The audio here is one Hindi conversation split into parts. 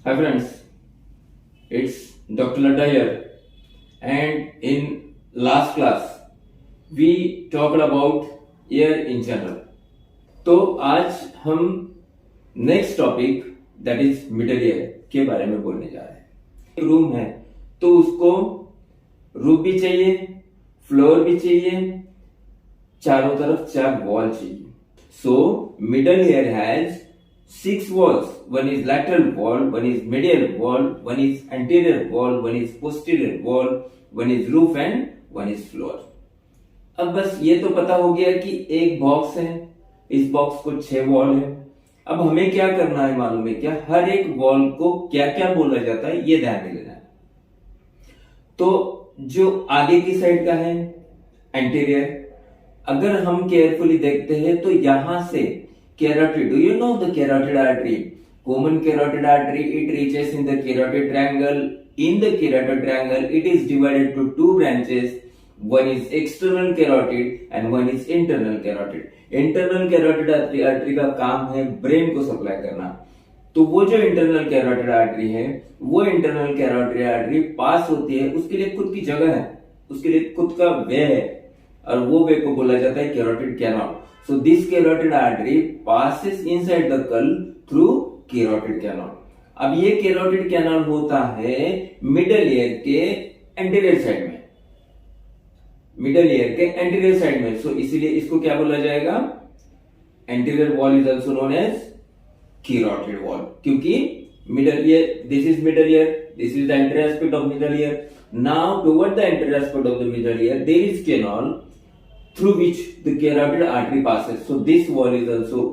Hi friends, it's Dr. Ladda here, and in last class we talked about air in general. तो आज हम next topic that is middle ear के बारे में बोलने जा रहे हैं। एक रूम है तो उसको रूफ भी चाहिए, फ्लोर भी चाहिए, चारों तरफ 4 वॉल चाहिए। So middle ear has 6 walls. One is lateral wall, one is medial wall, one is anterior wall, one is posterior wall, one is roof and one is floor. अब बस ये तो पता हो गया कि एक बॉक्स है, इस बॉक्स को 6 वॉल है। अब हमें क्या करना है मालूम है क्या? हर एक वॉल को क्या क्या बोला जाता है ये ध्यान में लेना है। तो जो आगे की साइड का है एंटीरियर, अगर हम केयरफुली देखते हैं तो यहां से carotid, do you know the carotid artery? Common carotid artery, it reaches in the carotid triangle. In the carotid triangle, it is divided to 2 branches. One is external carotid and one is internal carotid. Internal carotid artery का काम है ब्रेन को सप्लाई करना। तो वो जो इंटरनल कैरोटिड आर्टरी है, वो इंटरनल कैरोटिड आर्टरी पास होती है, उसके लिए खुद की जगह है, उसके लिए खुद का वे है, और वो वे को बोला जाता है carotid canal. So this carotid artery passes inside the skull through carotid canal. अब ये carotid canal होता है मिडल ईयर के एंटीरियर साइड में, मिडल ईयर के एंटीरियर साइड में। सो इसीलिए इसको क्या बोला जाएगा? Anterior wall is also known as carotid wall, क्योंकि middle ear, this is middle ear, this is the anterior aspect of middle ear. Now toward the anterior aspect of the middle ear there is canal through which the carotid artery passes. So this wall is also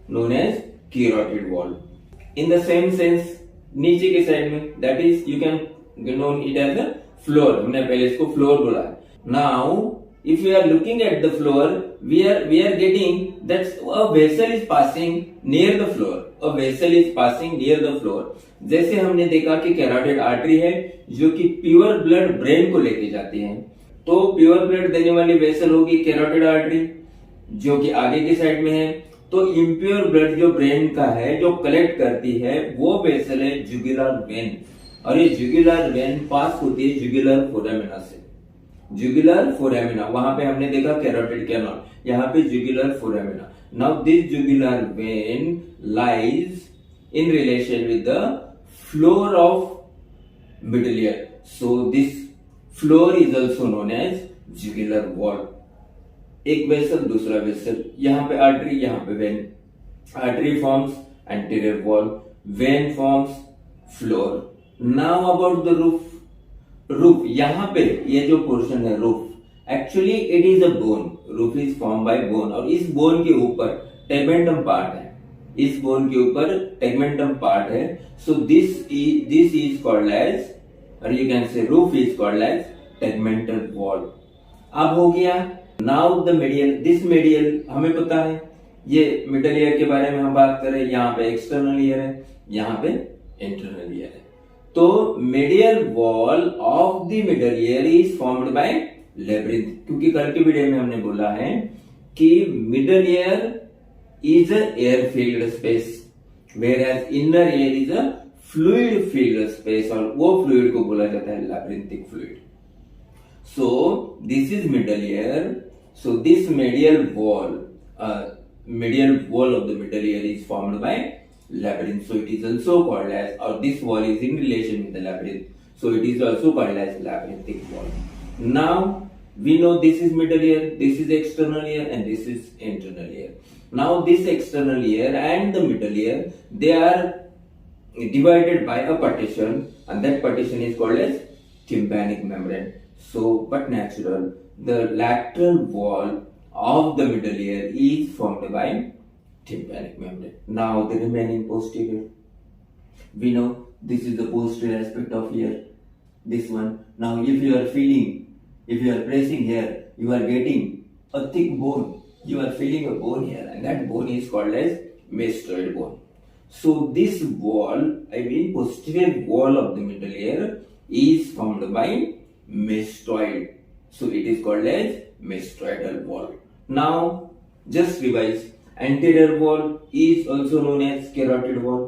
known as carotid wall. In the same sense, नीचे के साइड में that is you can known it as a floor. हमने पहले इसको floor बोला है। Now if we are looking at the floor, we are getting that a vessel is passing near the floor. A vessel is passing near the floor. जैसे हमने देखा कि carotid artery है जो कि pure blood brain को लेके जाती है, तो प्योर ब्लड देने वाली वेसल होगी कैरोटिड आर्टरी जो कि आगे की साइड में है। तो इम्प्योर ब्लड जो ब्रेन का है जो कलेक्ट करती है वो वेसल है जुगुलर वेन, और ये जुगुलर वेन पास होती है जुगुलर फोरामिना से। जुगुलर फोरामिना, वहां पे हमने देखा कैरोटिड कैनाल, यहाँ पे jugular foramina. Now this jugular vein lies in relation with the floor of middle ear. So this floor is also known as jugular wall. एक वेसल, दूसरा वेसल, यहाँ पे आर्टरी, यहाँ पे vein. Artery forms anterior wall, vein forms floor. Now about the roof. Roof, यहाँ पे ये जो पोर्शन है roof, actually it is a bone. Roof is form by bone, और इस बोन के ऊपर टेगमेंटम पार्ट है, इस बोन के ऊपर टेगमेंटम पार्ट है। So this is called as, और you can say roof is called as tegmental wall. अब हो गया now the medial. This medial हमें पता है, ये मिडल ईयर के बारे में हम बात करें, यहाँ पे एक्सटर्नल ईयर है, यहाँ पे इंटरनल ईयर है। तो medial wall of the middle year is formed by labyrinth, क्योंकि कल के वीडियो में हमने बोला है कि middle ear is a air field space, whereas inner ear is a fluid filled space, और वो fluid को बोला जाता है labyrinthic fluid. So this is middle ear. So this medial wall of the middle ear is formed by labyrinth. So it is also called as, or this wall is in relation with the labyrinth. So it is also called as labyrinthic wall. Now we know this is middle ear, this is external ear, and this is internal ear. Now this external ear and the middle ear, they are divided by a partition, and that partition is called as tympanic membrane. So but natural, the lateral wall of the middle ear is formed by tympanic membrane. Now the remaining posterior, we know this is the posterior aspect of ear, this one. Now if you are feeling, if you are pressing here, you are getting a thick bone, you are feeling a bone here, and that bone is called as mastoid bone. So this wall, I mean posterior wall of the middle ear, is formed by mastoid. So it is called as mastoidal wall. Now just revise. Anterior wall is also known as carotid wall.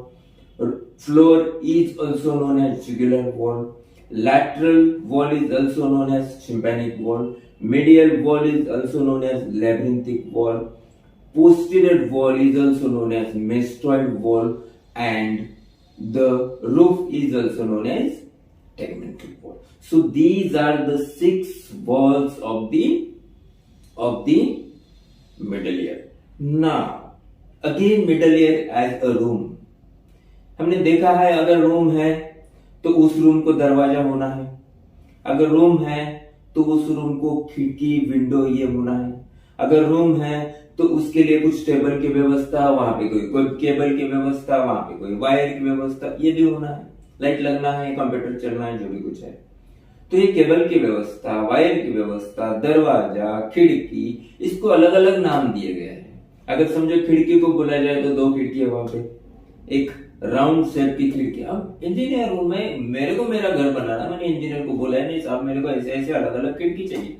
Floor is also known as jugular wall. Lateral wall is also known as tympanic wall. Medial wall is also known as labyrinthic wall. Posterior wall is also known as mastoid wall, and the roof is also known as tegmental wall. So these are the 6 walls of the middle ear. Now again middle ear as a room. हमने देखा है अगर रूम है तो उस रूम को दरवाजा होना है, अगर रूम है तो उस रूम को खिड़की विंडो ये होना है, अगर रूम है तो उसके लिए कुछ टेबल की व्यवस्था, वहां पे कोई केबल की व्यवस्था, वहां पे कोई वायर की व्यवस्था, ये भी होना है, लाइट लगना है, कंप्यूटर चलना है, जो भी कुछ है। तो ये केबल की व्यवस्था, वायर की व्यवस्था, दरवाजा, खिड़की, इसको अलग अलग नाम दिए गए हैं। अगर समझो खिड़की को बोला जाए तो 2 खिड़की है वहां पे, एक राउंड शेप की खिड़की। अब इंजीनियर हूं मैं, मेरे को मेरा घर बनाना, मैंने इंजीनियर को बोला है नहीं साहब मेरे को ऐसे ऐसे अलग अलग खिड़की चाहिए।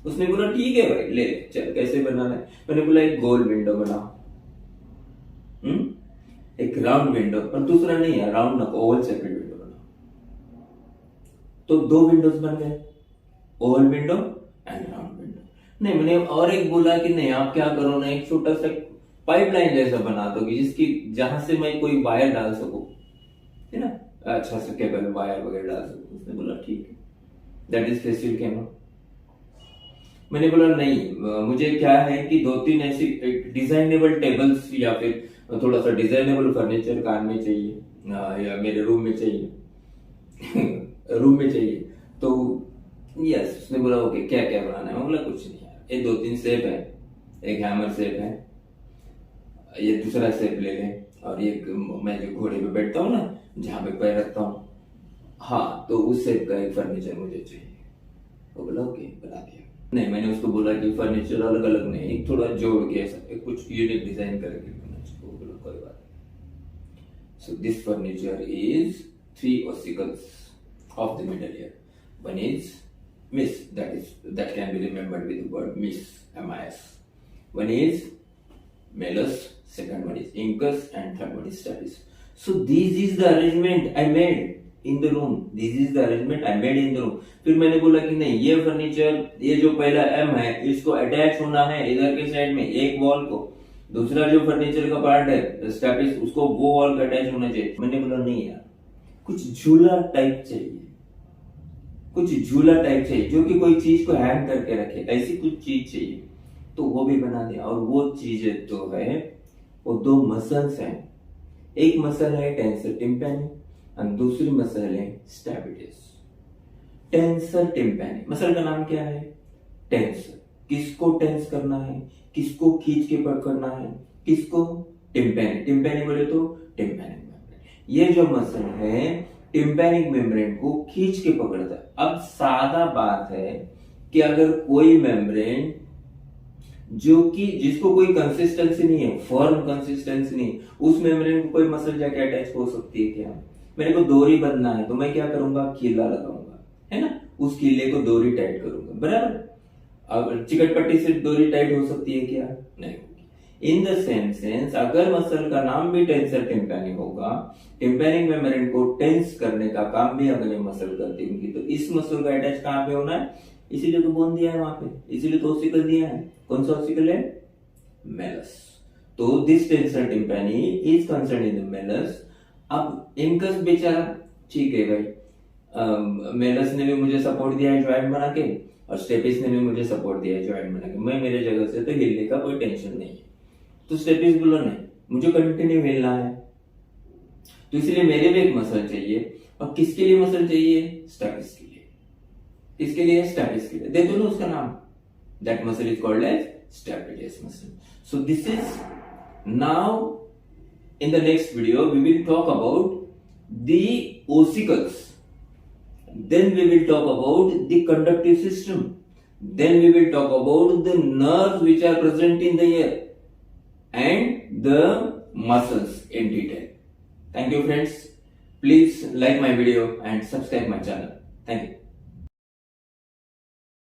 उसने बोला ठीक है भाई ले चल, कैसे बनाना है? मैंने बोला एक गोल विंडो बनाओ, एक राउंड विंडो, और दूसरा नहीं है राउंड ना, ओवल शेप विंडो बनाओ। तो 2 विंडोज बन गए, Oval window and round window. नहीं मैंने और एक बोला कि नहीं आप क्या करो ना, एक छोटा सा पाइपलाइन जैसा बना दोगे जिसकी जहां से मैं कोई वायर डाल सकूं, है ना, अच्छा सा केबल वायर वगैरह डाल सकूं। उसने बोला ठीक है, दैट इज फेसियल कैमरा। मैंने बोला नहीं मुझे क्या है कि 2-3 ऐसी डिजाइनेबल टेबल्स या फिर थोड़ा सा डिजाइनेबल फर्नीचर कार में चाहिए या मेरे रूम में चाहिए रूम में चाहिए। तो यस उसने बोला ओके क्या क्या बनाना है? मैं बोला कुछ नहीं यार, ये 2-3 शेप है, एक हैमर शेप है, ये दूसरा शेप ले लें, और ये मैं जो घोड़े पे बैठता हूँ ना जहां पे पैर रखता हूँ, हाँ तो उस शेप का एक फर्नीचर मुझे चाहिए। वो बोला ओके बना दिया। नहीं मैंने उसको बोला कि फर्नीचर अलग अलग नहीं, थोड़ा जोड़ के ऐसा कुछ यूनिक डिजाइन करके बनाना चाहिए। वो बोला कोई बात नहीं। So this furniture is 3 ossicles of the middle ear. One is miss, that can be remembered with the word miss, M-I-S. One is malleus, second one is incus, and third one is stapes. So this is the arrangement I made in the room. This is the arrangement I made in the room. फिर मैंने बोला कि नहीं ये फर्नीचर, ये जो पहला M है इसको अटैच होना है इधर के साइड में एक वॉल को, दूसरा जो फर्नीचर का पार्ट है स्टैपिस उसको वो वॉल का अटैच होना चाहिए। मैंने बोला नहीं यार कुछ झूला टाइप चाहिए, कुछ झूला टाइप चाहिए जो कि कोई चीज को हैंग करके रखे, ऐसी कुछ चीज चाहिए। तो वो भी बना दिया। और वो चीजें तो है वो 2 मसल्स हैं, एक मसल है टेंसर टिम्पैनी और दूसरी मसल है स्टैबिलिस। टेंसर टिम्पैनी मसल का नाम क्या है? टेंसर। किसको टेंस करना है, किसको खींच के पकड़ना है, किसको? टिम्पैनी। टिम्पैनी बोले तो टिम्पैनिक मेम्ब्रेन। ये जो मसल है टिम्पैनिक मेम्ब्रेन को खींच के पकड़ता है। अब सादा बात है कि अगर कोई मेम्ब्रेन जो कि जिसको कोई कंसिस्टेंसी नहीं है, फर्म कंसिस्टेंसी नहीं, उस मेम्ब्रेन को कोई मसल जाके अटैच हो सकती है क्या? मेरे को डोरी बंधना है तो मैं क्या करूंगा? कीला लगाऊंगा, है ना, उस कीले को डोरी टाइट करूंगा, बराबर। अब चिकट पट्टी से डोरी टाइट हो सकती है क्या? नहीं होगी। इन द सेम सेंस अगर मसल का नाम भी टेंसर टिम्पैनी होगा, टिम्पैनिक मेम्ब्रेन को टेंस करने का काम भी अगर ये मसल करती होगी, तो इस मसल का अटैच कहां पे होना है? इसीलिए तो बोन दिया है वहां पे, इसीलिए तो ऑसिकल दिया है। कौन सा ऑसिकल है? मेलस। तो this tensor tympani is concern in the malleus. अब इंकस बेचारा ठीक है भाई, मेलस ने भी मुझे सपोर्ट दिया है जॉइंट बना के, और स्टेपिस ने भी मुझे सपोर्ट दिया है जॉइंट बना के। मैं मेरे जगह से तो हिलने का कोई टेंशन नहीं है। तो स्टेपिस बोलो नहीं मुझे कंटिन्यू हिलना है, तो इसलिए मेरे भी एक मसल चाहिए। और किसके लिए मसल चाहिए? स्टेपिस के लिए। इसके लिए स्टैबिलिस के लिए दे दो ना उसका नाम, that muscle is called as stapedius muscle. So this is now in the next video we will talk about the ossicles, then we will talk about the conductive system, then we will talk about the nerves which are present in the ear and the muscles in detail. Thank you friends, please like my video and subscribe my channel. Thank you.